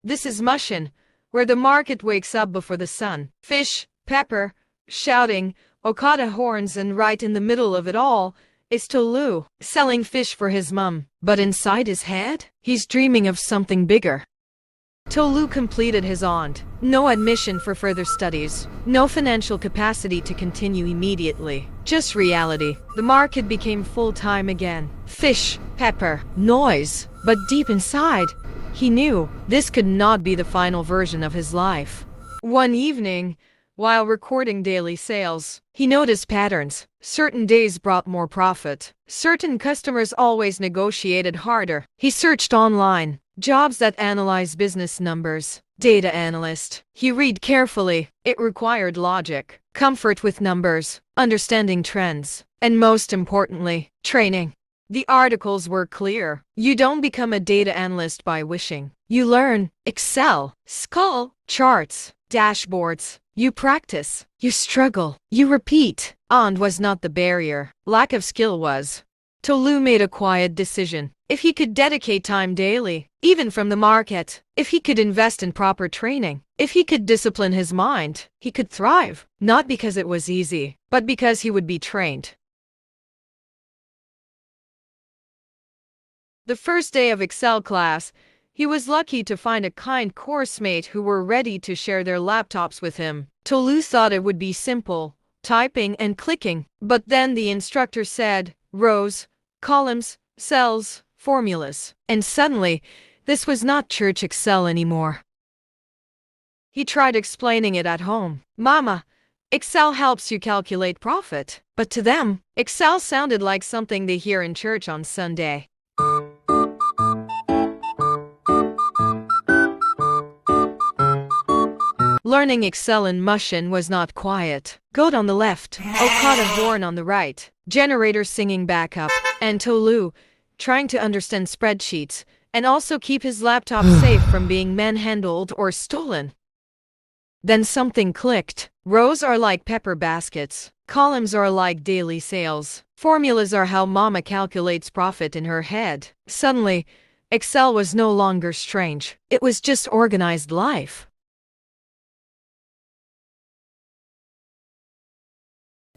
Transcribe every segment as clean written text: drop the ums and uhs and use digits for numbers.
This is Mushin, where the market wakes up before the sun. Fish, pepper, shouting, Okada horns, and right in the middle of it all is Tolu, selling fish for his mum. But inside his head, he's dreaming of something bigger. Tolu completed his aunt. No admission for further studies. No financial capacity to continue immediately. Just reality. The market became full-time again. Fish, pepper, noise. But deep inside, he knew this could not be the final version of his life. One evening, while recording daily sales, he noticed patterns. Certain days brought more profit. Certain customers always negotiated harder. He searched online. Jobs that analyze business numbers. Data analyst. He read carefully. It required logic, comfort with numbers, understanding trends, and most importantly, training. The articles were clear. You don't become a data analyst by wishing. You learn Excel, SQL, charts, dashboards. You practice. You struggle. You repeat. And was not the barrier. Lack of skill was. Tolu made a quiet decision. If he could dedicate time daily, even from the market, if he could invest in proper training, if he could discipline his mind, he could thrive. Not because it was easy, but because he would be trained. The first day of Excel class, he was lucky to find a kind course mate who were ready to share their laptops with him. Tolu thought it would be simple, typing and clicking, but then the instructor said, rows, columns, cells, formulas. And suddenly, this was not church Excel anymore. He tried explaining it at home. Mama, Excel helps you calculate profit. But to them, Excel sounded like something they hear in church on Sunday. Learning Excel in Mushin was not quiet. Goat on the left, Okada horn on the right, generator singing back up, and Tolu trying to understand spreadsheets and also keep his laptop safe from being manhandled or stolen. Then something clicked. Rows are like pepper baskets. Columns are like daily sales. Formulas are how mama calculates profit in her head. Suddenly, Excel was no longer strange. It was just organized life.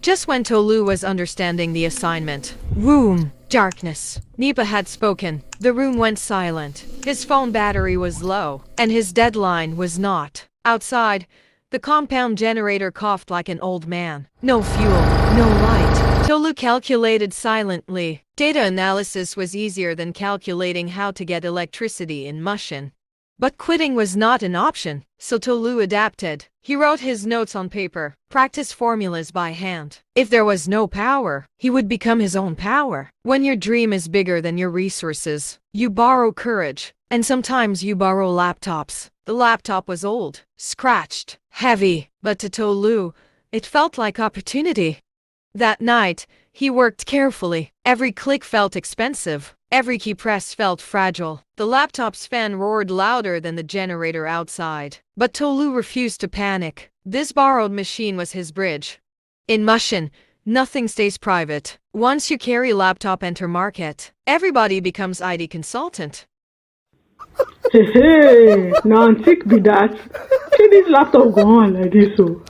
Just when Tolu was understanding the assignment, room, darkness. Nipa had spoken. The room went silent. His phone battery was low, and his deadline was not. Outside, the compound generator coughed like an old man. No fuel, no light. Tolu calculated silently. Data analysis was easier than calculating how to get electricity in Mushin. But quitting was not an option, so Tolu adapted. He wrote his notes on paper, practiced formulas by hand. If there was no power, he would become his own power. When your dream is bigger than your resources, you borrow courage, and sometimes you borrow laptops. The laptop was old, scratched, heavy, but to Tolu, it felt like opportunity. That night, he worked carefully. Every click felt expensive. Every key press felt fragile. The laptop's fan roared louder than the generator outside. But Tolu refused to panic. This borrowed machine was his bridge. In Mushin, nothing stays private. Once you carry laptop enter market, everybody becomes ID consultant. Hey, now antique be that. See this laptop go on like this, so.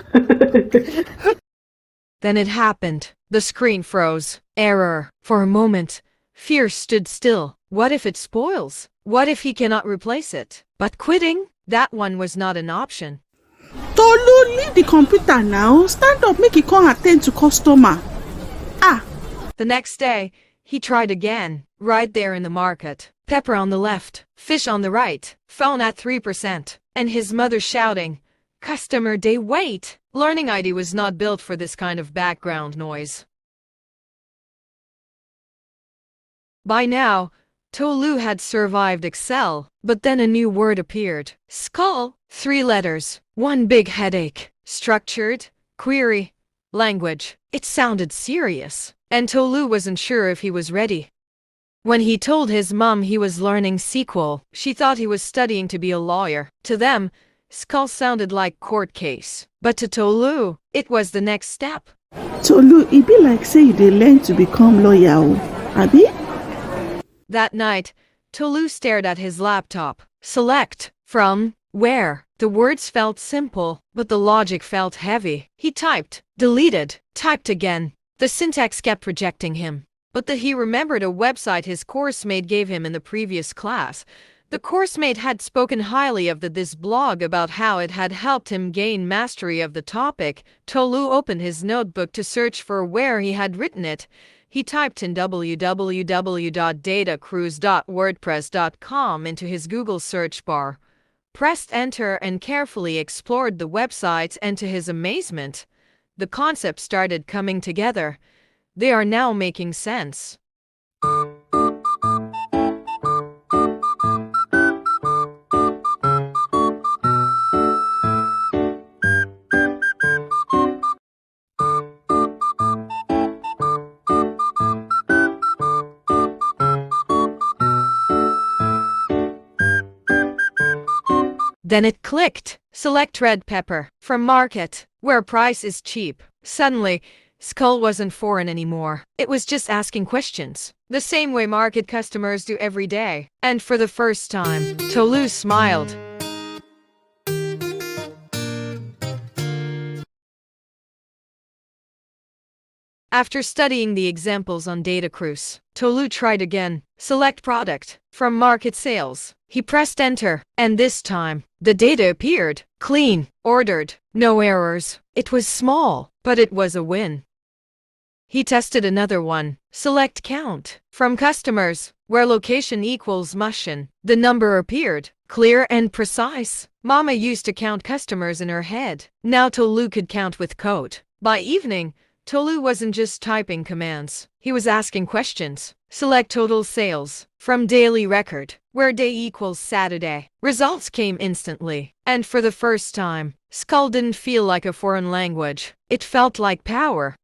Then it happened. The screen froze. Error. For a moment, fear stood still. What if it spoils? What if he cannot replace it? But quitting? That one was not an option. Tolu, leave the computer now. Stand up, make it come attend to customer. The next day, he tried again. Right there in the market. Pepper on the left, fish on the right, phone at 3%, and his mother shouting, "Customer day wait!" Learning ID was not built for this kind of background noise. By now, Tolu had survived Excel, but then a new word appeared. SQL, 3 letters, one big headache. Structured, query, language. It sounded serious, and Tolu wasn't sure if he was ready. When he told his mum he was learning SQL, she thought he was studying to be a lawyer. To them, SQL sounded like court case. But to Tolu, it was the next step. Tolu, it be like say you dey learn to become lawyer, abi? That night, Tolu stared at his laptop. Select, From, where? The words felt simple, but the logic felt heavy. He typed, deleted, typed again. The syntax kept rejecting him. But he remembered a website his course mate gave him in the previous class. The course mate had spoken highly of this blog about how it had helped him gain mastery of the topic. Tolu opened his notebook to search for where he had written it. He typed in www.datacruise.wordpress.com into his Google search bar, pressed enter and carefully explored the website, and to his amazement, the concepts started coming together. They are now making sense. Then it clicked. Select red pepper from market, where price is cheap. Suddenly, Skull wasn't foreign anymore. It was just asking questions, the same way market customers do every day. And for the first time, Tolu smiled. After studying the examples on Datacruise, Tolu tried again. Select product from market sales. He pressed enter, and this time, the data appeared. Clean, ordered, no errors. It was small, but it was a win. He tested another one. Select count from customers, where location equals Mushin. The number appeared, clear and precise. Mama used to count customers in her head. Now Tolu could count with code. By evening, Tolu wasn't just typing commands. He was asking questions. Select total sales from daily record, where day equals Saturday. Results came instantly. And for the first time, Skull didn't feel like a foreign language. It felt like power.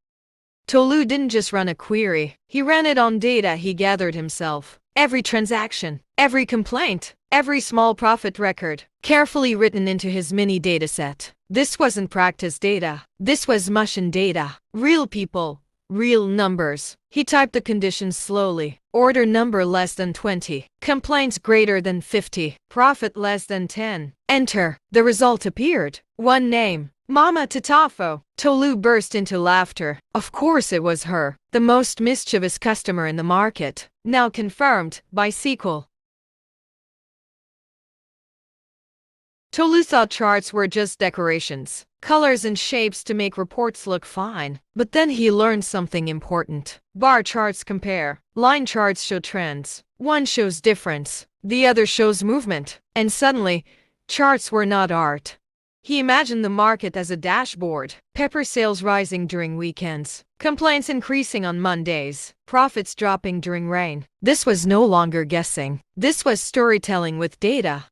Tolu didn't just run a query. He ran it on data he gathered himself. Every transaction, every complaint, every small profit record, carefully written into his mini dataset. This wasn't practice data. This was Mushin data. Real people, real numbers. He typed the conditions slowly. Order number less than 20. Complaints greater than 50. Profit less than 10. Enter. The result appeared. One name. Mama Tatafo. Tolu burst into laughter. Of course it was her, the most mischievous customer in the market. Now confirmed by SQL. Tolu thought charts were just decorations, colors and shapes to make reports look fine. But then he learned something important. Bar charts compare. Line charts show trends. One shows difference, the other shows movement. And suddenly, charts were not art. He imagined the market as a dashboard. Pepper sales rising during weekends. Complaints increasing on Mondays. Profits dropping during rain. This was no longer guessing. This was storytelling with data.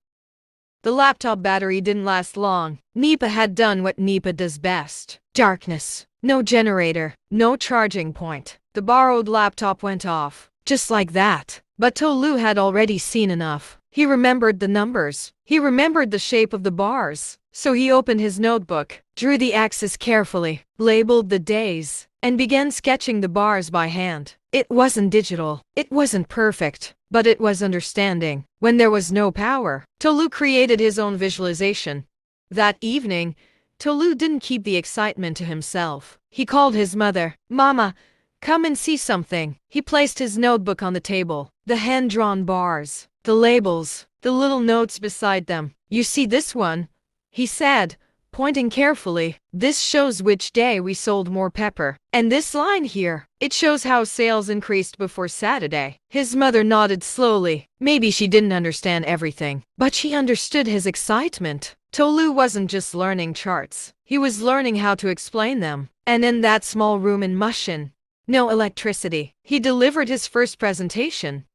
The laptop battery didn't last long. NEPA had done what NEPA does best. Darkness. No generator. No charging point. The borrowed laptop went off. Just like that. But Tolu had already seen enough. He remembered the numbers. He remembered the shape of the bars. So he opened his notebook, drew the axis carefully, labeled the days, and began sketching the bars by hand. It wasn't digital. It wasn't perfect. But it was understanding. When there was no power, Tolu created his own visualization. That evening, Tolu didn't keep the excitement to himself. He called his mother. Mama, come and see something. He placed his notebook on the table. The hand-drawn bars, the labels, the little notes beside them. You see this one? He said, pointing carefully. This shows which day we sold more pepper. And this line here, it shows how sales increased before Saturday. His mother nodded slowly. Maybe she didn't understand everything, but she understood his excitement. Tolu wasn't just learning charts. He was learning how to explain them. And in that small room in Mushin, no electricity, he delivered his first presentation.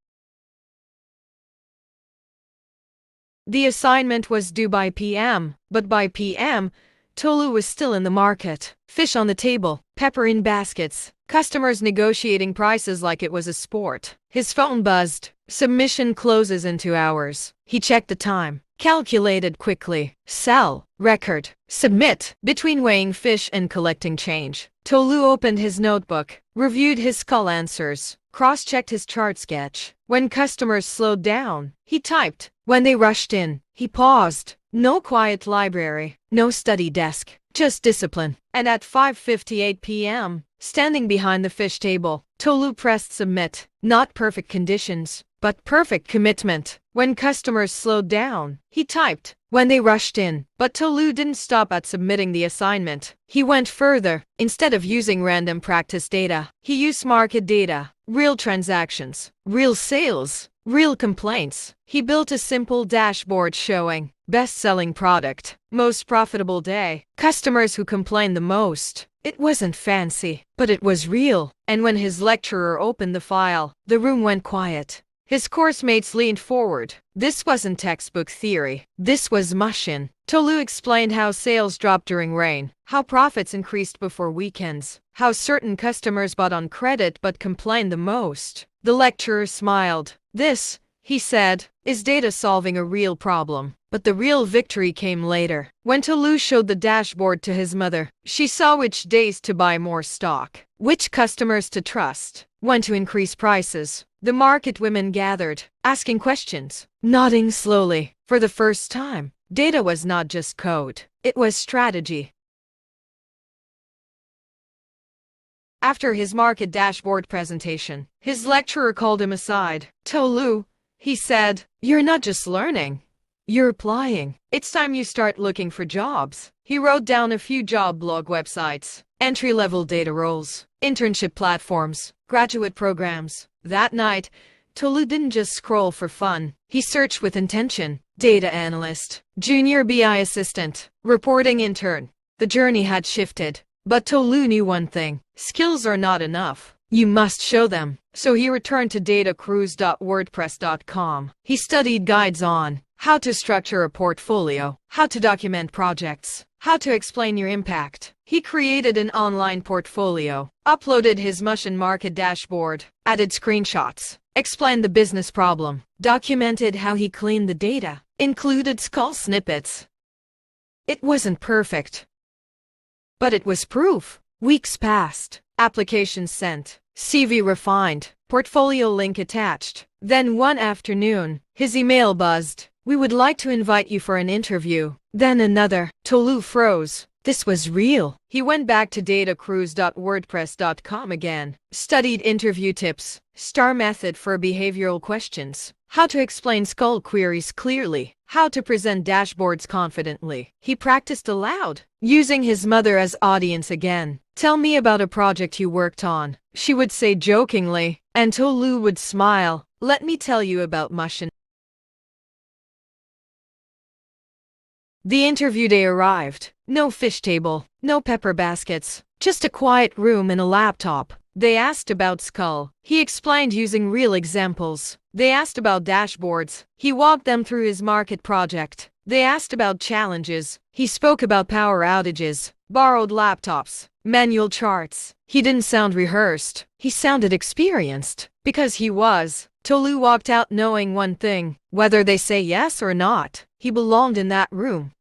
The assignment was due by PM, but by PM, Tolu was still in the market. Fish on the table, pepper in baskets, customers negotiating prices like it was a sport. His phone buzzed. Submission closes in 2 hours. He checked the time, calculated quickly. Sell, record, submit. Between weighing fish and collecting change, Tolu opened his notebook, reviewed his skull answers, cross-checked his chart sketch. When customers slowed down, he typed, When they rushed in, he paused. No quiet library, no study desk, just discipline. And at 5:58 p.m., standing behind the fish table, Tolu pressed submit. Not perfect conditions, but perfect commitment. When customers slowed down, he typed. When they rushed in, but Tolu didn't stop at submitting the assignment. He went further. Instead of using random practice data, he used market data, real transactions, real sales, real complaints. He built a simple dashboard showing best-selling product, most profitable day, customers who complained the most. It wasn't fancy, but it was real. And when his lecturer opened the file, the room went quiet. His course mates leaned forward. This wasn't textbook theory. This was Mushin. Tolu explained how sales dropped during rain, how profits increased before weekends, how certain customers bought on credit but complained the most. The lecturer smiled. This, he said, is data solving a real problem. But the real victory came later. When Tolu showed the dashboard to his mother, she saw which days to buy more stock, which customers to trust, when to increase prices. The market women gathered, asking questions, nodding slowly. For the first time, data was not just code, it was strategy. After his market dashboard presentation, his lecturer called him aside. Tolu, he said, you're not just learning. You're applying. It's time you start looking for jobs. He wrote down a few job blog websites, entry-level data roles, internship platforms, graduate programs. That night, Tolu didn't just scroll for fun. He searched with intention. Data analyst, junior BI assistant, reporting intern. The journey had shifted. But Tolu knew one thing. Skills are not enough. You must show them. So he returned to datacruise.wordpress.com. He studied guides on how to structure a portfolio, how to document projects, how to explain your impact. He created an online portfolio, uploaded his Mushin market dashboard, added screenshots, explained the business problem, documented how he cleaned the data, included skull snippets. It wasn't perfect, but it was proof. Weeks passed, applications sent, CV refined, portfolio link attached. Then one afternoon, his email buzzed. We would like to invite you for an interview. Then another. Tolu froze. This was real. He went back to datacruise.wordpress.com again, studied interview tips, STAR method for behavioral questions, how to explain skull queries clearly, how to present dashboards confidently. He practiced aloud, using his mother as audience again. Tell me about a project you worked on, she would say jokingly, and Tolu would smile. Let me tell you about Mushin. The interview day arrived. No fish table, no pepper baskets, just a quiet room and a laptop. They asked about skull. He explained using real examples. They asked about dashboards. He walked them through his market project. They asked about challenges. He spoke about power outages, borrowed laptops, manual charts. He didn't sound rehearsed. He sounded experienced. Because he was. Tolu walked out knowing one thing. Whether they say yes or not, he belonged in that room.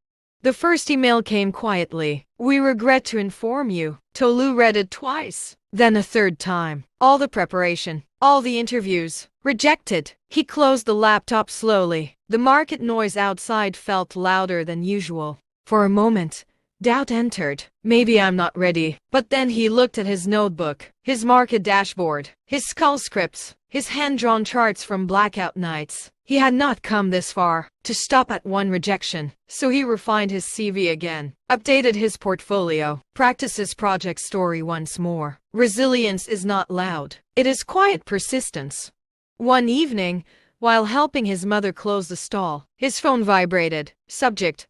The first email came quietly. We regret to inform you. Tolu read it twice, then a third time. All the preparation, all the interviews, rejected. He closed the laptop slowly. The market noise outside felt louder than usual. For a moment, doubt entered. Maybe I'm not ready. But then he looked at his notebook, his market dashboard, his skull scripts, his hand-drawn charts from blackout nights. He had not come this far to stop at one rejection, so he refined his CV again, updated his portfolio, practiced his project story once more. Resilience is not loud. It is quiet persistence. One evening, while helping his mother close the stall, his phone vibrated. Subject: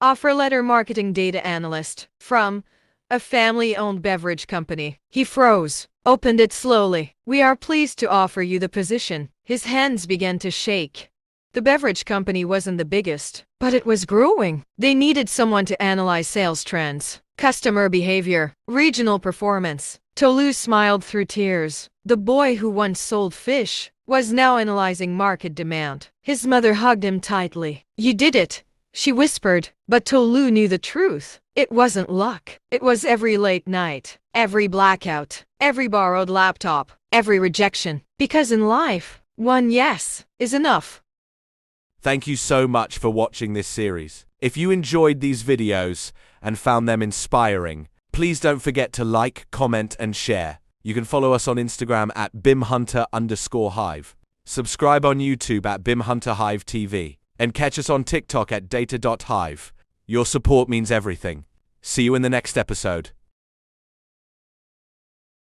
Offer letter Marketing Data Analyst, from a family-owned beverage company. He froze, opened it slowly. We are pleased to offer you the position. His hands began to shake. The beverage company wasn't the biggest, but it was growing. They needed someone to analyze sales trends, customer behavior, regional performance. Tolu smiled through tears. The boy who once sold fish was now analyzing market demand. His mother hugged him tightly. You did it, she whispered. But Tolu knew the truth. It wasn't luck. It was every late night, every blackout, every borrowed laptop, every rejection. Because in life, one yes is enough. Thank you so much for watching this series. If you enjoyed these videos and found them inspiring, please don't forget to like, comment, and share. You can follow us on Instagram at bimhunter_hive. Subscribe on YouTube at bimhunterhive TV. And catch us on TikTok at data.hive. Your support means everything. See you in the next episode.